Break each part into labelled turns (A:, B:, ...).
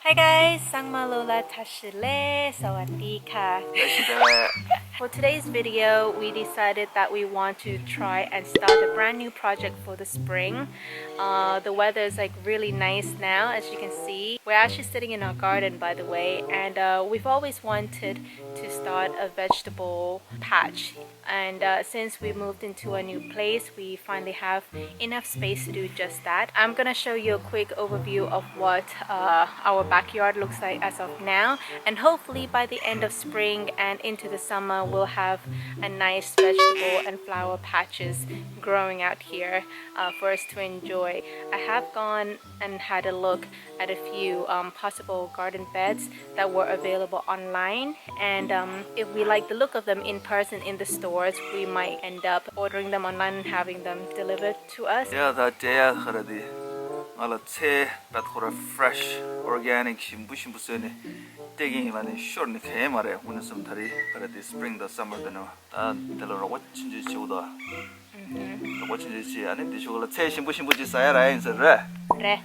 A: Hi guys, Sangmalola Tashile, Sawadee ka. For today's video, we decided that we want to try and start a brand new project for the spring. The weather is like really nice now, as you can see. We're actually sitting in our garden, by the way, and we've always wanted to start a vegetable patch. And since we moved into a new place, we finally have enough space to do just that. I'm gonna show you a quick overview of what our backyard looks like as of now, and hopefully by the end of spring and into the summer we'll have a nice vegetable and flower patches growing out here for us to enjoy. I have gone and had a look at a few possible garden beds that were available online, and if we like the look of them in person in the stores, we might end up ordering them online and having them delivered to us.
B: Yeah, that day already. All the but for a fresh organic shimbu sene taking like short in the camera when some tari already spring the summer the no the what changes show the what changes I need to show the shimbu say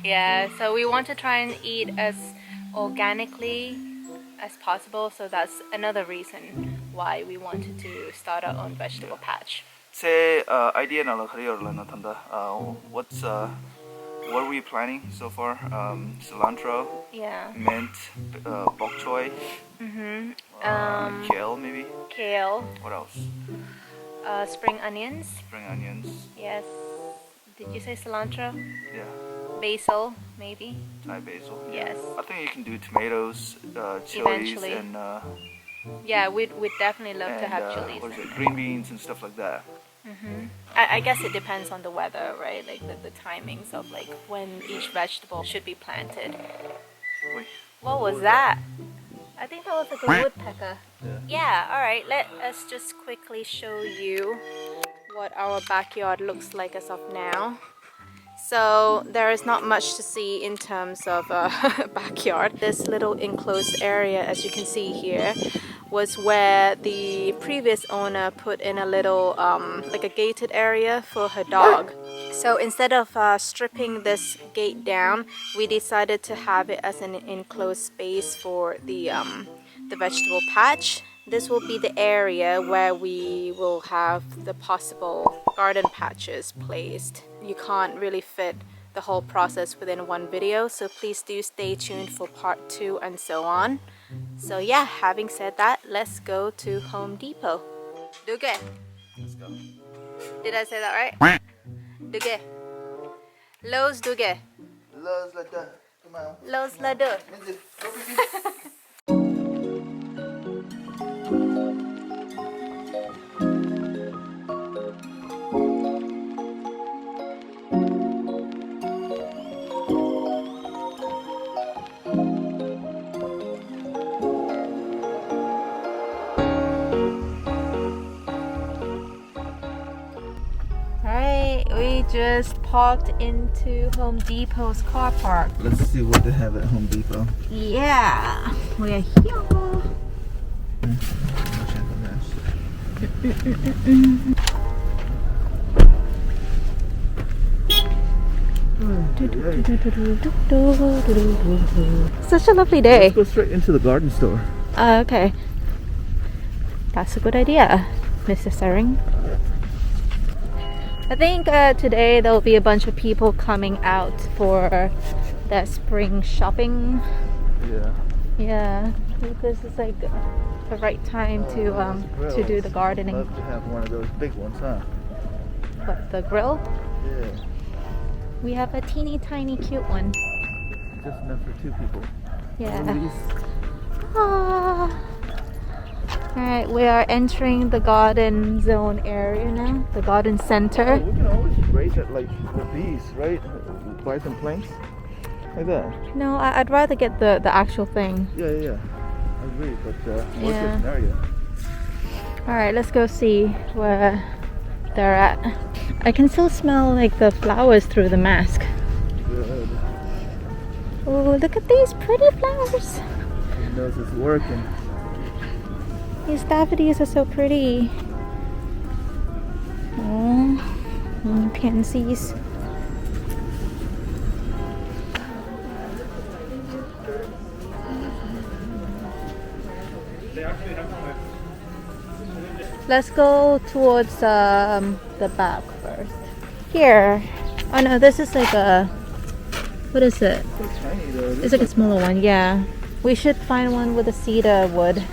A: Yeah, so we want to try and eat as organically as possible, so that's another reason why we wanted to start our own vegetable patch.
B: Say idea na career la natanda. What are we planning so far? Cilantro,
A: Yeah.
B: mint, bok choy, kale maybe.
A: Kale.
B: What else?
A: Spring onions.
B: Spring onions.
A: Yes. Did you say cilantro?
B: Yeah.
A: Basil, maybe.
B: Thai basil. Yeah.
A: Yes.
B: I think you can do tomatoes, chilies,
A: Eventually.
B: and
A: Yeah, we'd definitely love to have chilies.
B: what is it? Green beans and stuff like that.
A: I guess it depends on the weather, right? Like the timings of like when each vegetable should be planted.
B: Wait.
A: What was that? I think that was like a woodpecker.
B: Yeah.
A: All right, let us just quickly show you what our backyard looks like as of now. So there is not much to see in terms of backyard. This little enclosed area, as you can see here, was where the previous owner put in a little like a gated area for her dog. So instead of stripping this gate down, we decided to have it as an enclosed space for the vegetable patch. This will be the area where we will have the possible garden patches placed. You can't really fit the whole process within one video, so please do stay tuned for part 2 and so on. So yeah, having said that, let's go to Home Depot. Duge.
B: Let's go.
A: Did I say that right? Duge. Lowe's Duge.
B: Lowe's like that. Come on.
A: Lowe's Ladu. We just parked into Home Depot's car park.
B: Let's see what they have at Home Depot.
A: Yeah, we're here. Such a lovely day.
B: Let's go straight into the garden store.
A: Okay. That's a good idea, Mr. Sering. I think today there will be a bunch of people coming out for their spring shopping.
B: Yeah.
A: Yeah, because it's like the right time to do the gardening.
B: Love to have one of those big ones, huh?
A: But the grill?
B: Yeah.
A: We have a teeny tiny cute one.
B: Just enough for 2 people.
A: Yeah. Ah. Alright, we are entering the garden zone area now, the garden center.
B: We can always raise it like with these, right? Buy some planks like that.
A: No, I'd rather get the actual thing.
B: Yeah. I agree, but worst case
A: Yeah.
B: scenario.
A: Alright, let's go see where they're at. I can still smell like the flowers through the mask.
B: Good.
A: Oh, look at these pretty flowers.
B: He knows it's working.
A: These daffodils are so pretty. Oh, pansies. Let's go towards the back first. Here. Oh no, this is like a... What is it?
B: So tiny though.
A: It's like a smaller one, yeah. We should find one with a cedar wood.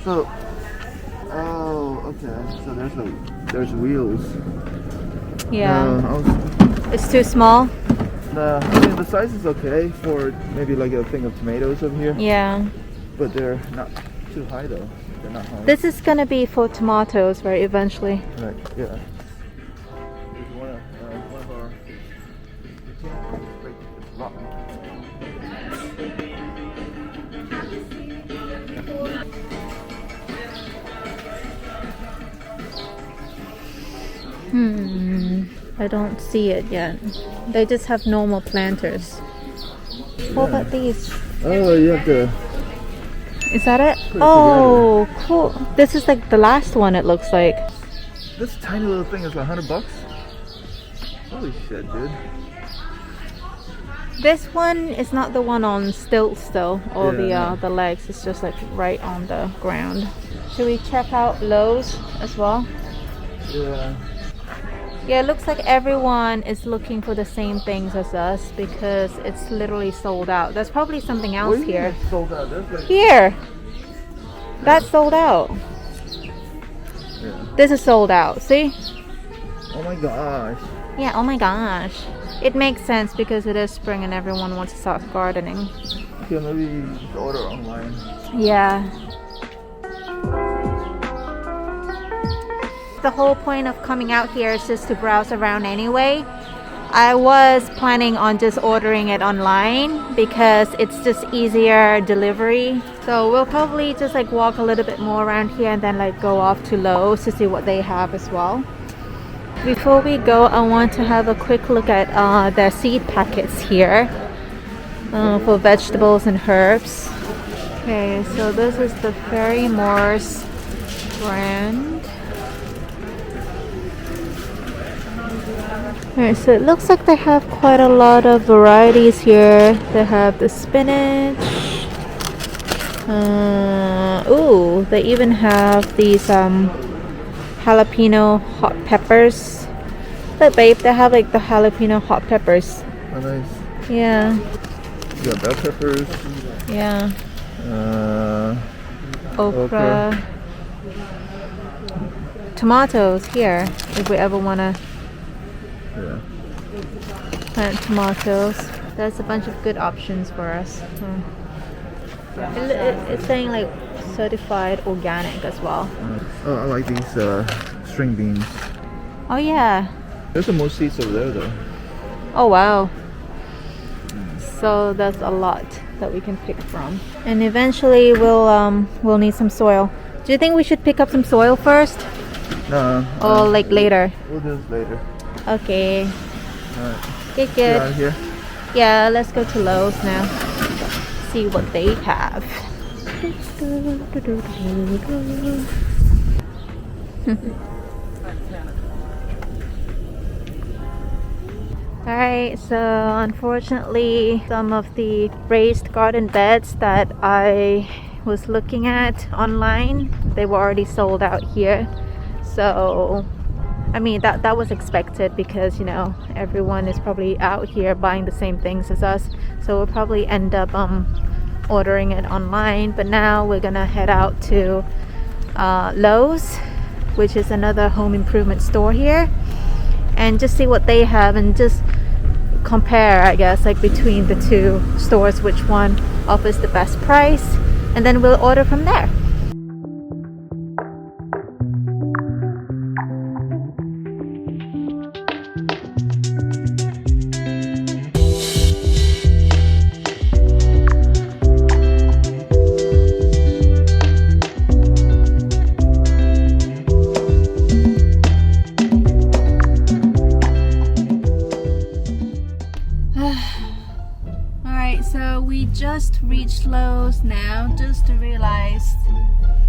B: So, oh, okay. So there's wheels.
A: Yeah. It's too small?
B: I mean, the size is okay for maybe like a thing of tomatoes over here.
A: Yeah.
B: But they're not too high though. They're not high.
A: This is gonna be for tomatoes, right, eventually?
B: Right, yeah. There's one of our... It's rock.
A: I don't see it yet. They just have normal planters. What about these?
B: Oh, you have to...
A: Is that it? Oh, cool. This is like the last one, it looks like.
B: This tiny little thing is like $100. Holy shit, dude.
A: This one is not the one on stilts though, or
B: Yeah,
A: the legs. It's just like right on the ground. Should we check out Lowe's as well?
B: Yeah.
A: Yeah, it looks like everyone is looking for the same things as us because it's literally sold out. There's probably something else
B: What do you mean
A: here.
B: it's sold out? There's like...
A: Here! That's sold out.
B: Yeah.
A: This is sold out, see?
B: Oh my gosh.
A: Yeah, oh my gosh. It makes sense because it is spring and everyone wants to start gardening.
B: Okay, maybe just order online.
A: Yeah. The whole point of coming out here is just to browse around anyway. I was planning on just ordering it online because it's just easier delivery. So we'll probably just like walk a little bit more around here and then like go off to Lowe's to see what they have as well. Before we go, I want to have a quick look at their seed packets here for vegetables and herbs. Okay, so this is the Fairy Moore's brand. Alright, so it looks like they have quite a lot of varieties here. They have the spinach. Ooh, they even have these jalapeno hot peppers. Look, babe, they have like the jalapeno hot peppers.
B: Oh, nice.
A: Yeah.
B: You got bell peppers.
A: Yeah. Okra. Tomatoes here, if we ever want to
B: Yeah.
A: plant tomatoes. There's a bunch of good options for us. It's saying like certified organic as well.
B: Oh, I like these string beans.
A: Oh yeah.
B: There's some more seeds over there though.
A: Oh wow. So there's a lot that we can pick from. And eventually we'll need some soil. Do you think we should pick up some soil first?
B: No.
A: Or like later?
B: We'll do this later.
A: Okay.
B: Alright.
A: Good,
B: Get out
A: good.
B: of here.
A: Yeah, let's go to Lowe's now. See what they have. Alright, so unfortunately some of the raised garden beds that I was looking at online, they were already sold out here. So I mean that was expected because, you know, everyone is probably out here buying the same things as us, so we'll probably end up ordering it online. But now we're gonna head out to Lowe's, which is another home improvement store here, and just see what they have and just compare, I guess, like between the two stores, which one offers the best price, and then we'll order from there. So we just reached Lowe's now, just realized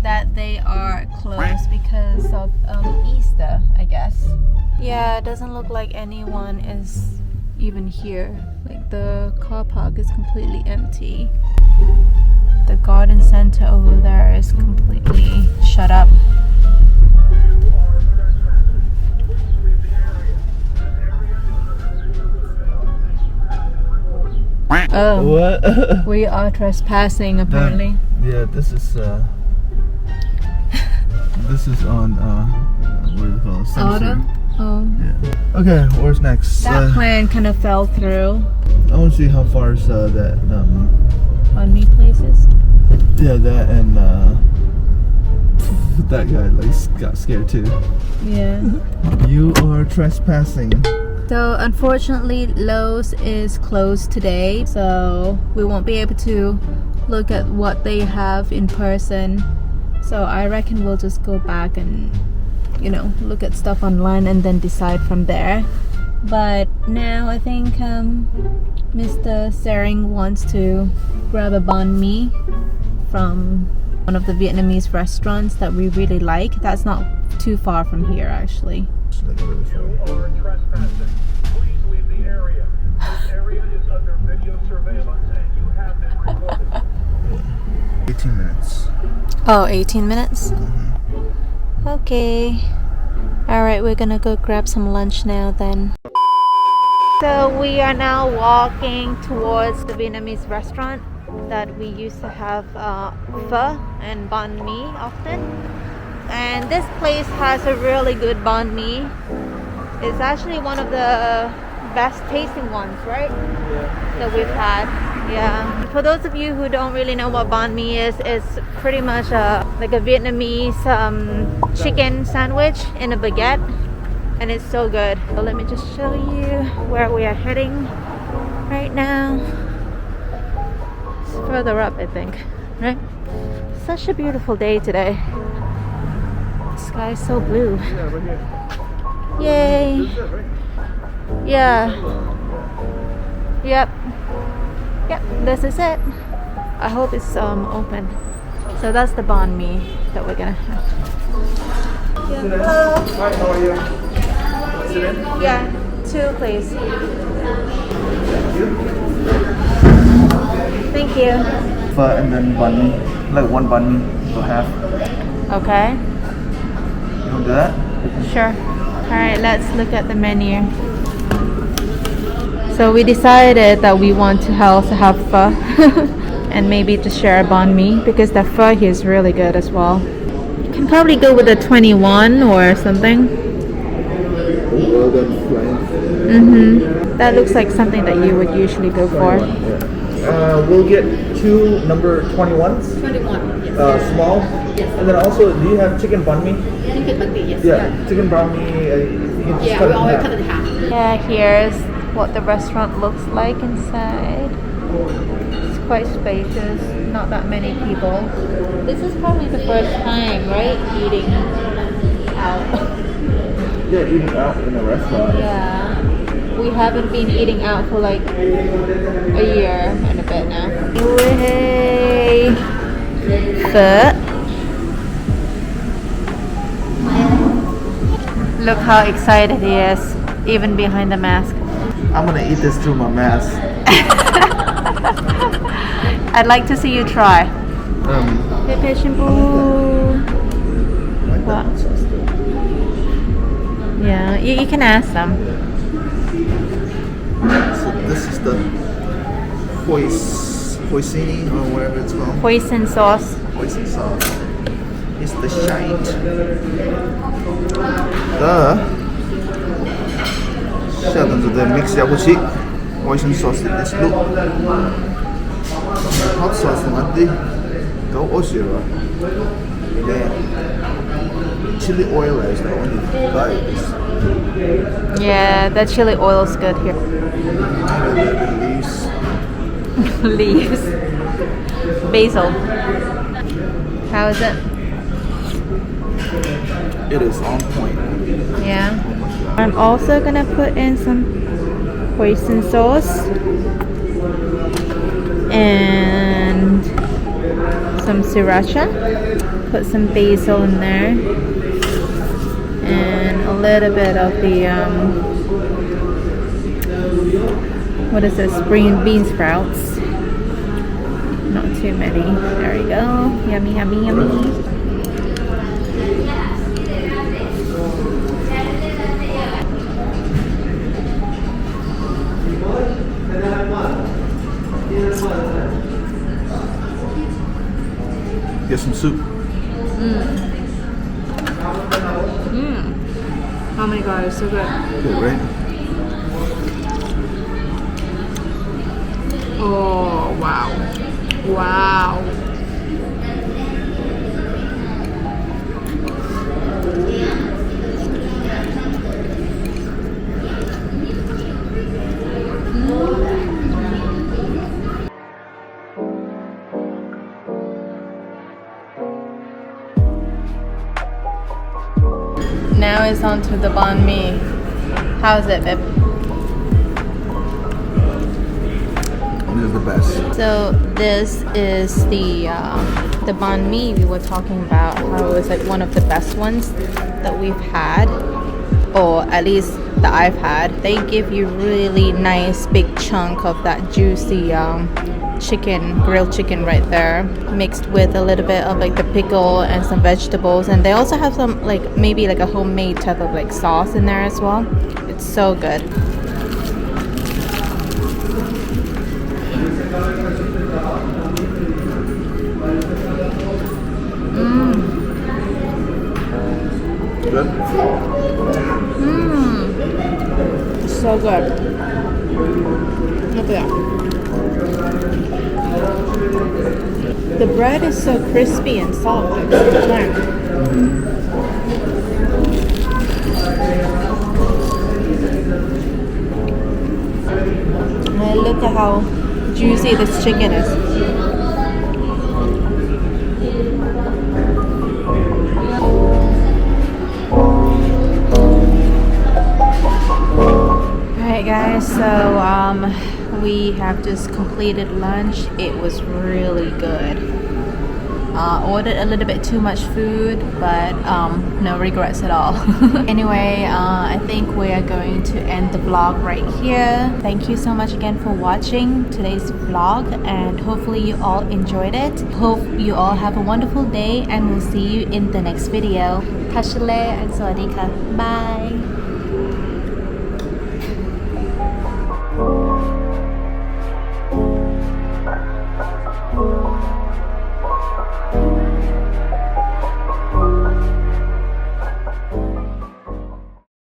A: that they are closed because of Easter, I guess. Yeah, it doesn't look like anyone is even here. Like the car park is completely empty. the garden center over there is completely shut up. Oh,
B: What?
A: we are trespassing apparently.
B: Yeah, this is on what do you call it? Censored.
A: Oh.
B: Yeah. Okay, where's next?
A: That plan kind of fell through.
B: I want to see how far is that
A: On me places.
B: yeah, that and that guy like got scared too.
A: Yeah.
B: You are trespassing.
A: So unfortunately Lowe's is closed today, so we won't be able to look at what they have in person. So I reckon we'll just go back and, you know, look at stuff online and then decide from there. But now I think Mr. Sering wants to grab a banh mi from one of the Vietnamese restaurants that we really like. That's not too far from here actually.
B: It's like really far.
C: You are trespassing. Please leave the area. This area is under video surveillance and you have been recorded.
B: 18 minutes.
A: Oh, 18 minutes? Okay. Alright, we're gonna go grab some lunch now then. So we are now walking towards the Vietnamese restaurant that we used to have pho and banh mi often. And this place has a really good banh mi. It's actually one of the best tasting ones, right? That we've had. Yeah. For those of you who don't really know what banh mi is, it's pretty much like a Vietnamese chicken sandwich in a baguette, and it's so good. So let me just show you where we are heading right now. It's further up, I think, right? Such a beautiful day today. The sky is so blue. Yay! Yeah. Yep. Yep, this is it. I hope it's open. So that's the banh mi that we're gonna have. Yeah. Hello.
B: Hi, how are you? Sit in.
A: Yeah, 2 please. Thank you.
B: Pho and then banh mi, like one banh mi for half.
A: Okay.
B: You want to do that?
A: Sure. Alright, let's look at the menu. So we decided that we want to also have pho and maybe to share a banh mi because the pho here is really good as well. You can probably go with a 21 or something.
B: Well done, flying.
A: That looks like something that you would usually go for.
B: We'll get 2 number 21s.
D: 21, yes.
B: Small.
D: Yes.
B: And then also, do you have chicken banh mi?
D: Chicken banh mi, yes.
B: Yeah, chicken banh mi. You can just
D: Yeah,
B: cut
D: we
B: it in
D: always
B: half.
D: cut it in half.
A: Yeah, here's what the restaurant looks like inside. It's quite spacious, not that many people. This is probably the first time, right? Eating out.
B: Yeah, eating out in a restaurant.
A: Yeah. We haven't been eating out for like a year and a bit now. Yay! Pho. Look how excited he is, even behind the mask.
B: I'm gonna eat this through my mask.
A: I'd like to see you try.
B: Like
A: What?
B: that sauce.
A: Yeah, you can ask them.
B: So this is the hoisin or whatever it's called.
A: Hoisin sauce.
B: Hoisin sauce. It's the shite. The 下等着的 mix 下不起 hoisin sauce is look. Hot sauce nanti kau osir lah. Then chili oil is the only buy this.
A: Yeah, the chili oil is good here. Leaves. Basil. How is it?
B: It is on point.
A: Yeah.
B: Oh my god.
A: I'm also gonna put in some hoisin sauce and some sriracha. Put some basil in there and a little bit of the what is this? Spring bean sprouts. Not too many. There we go. Yummy, yummy, yummy.
B: Get some soup.
A: Oh my god, it's so good.
B: Good, right?
A: Oh, wow. Wow. Now it's on to the banh mi. How's it, babe?
B: This is the best.
A: So this is the banh mi we were talking about. How it was like one of the best ones that we've had, or at least that I've had. They give you really nice big chunk of that juicy chicken, grilled chicken right there, mixed with a little bit of like the pickle and some vegetables, and they also have some like maybe like a homemade type of like sauce in there as well. It's so good.
B: Good?
A: So good. Look at that. The bread is so crispy and soft at the same time. And look at how juicy this chicken is. Alright guys, so we have just completed lunch. It was really good. Ordered a little bit too much food, but no regrets at all. Anyway, I think we are going to end the vlog right here. Thank you so much again for watching today's vlog, and hopefully you all enjoyed it. Hope you all have a wonderful day, and we'll see you in the next video. Tashi and Sawadee. Bye.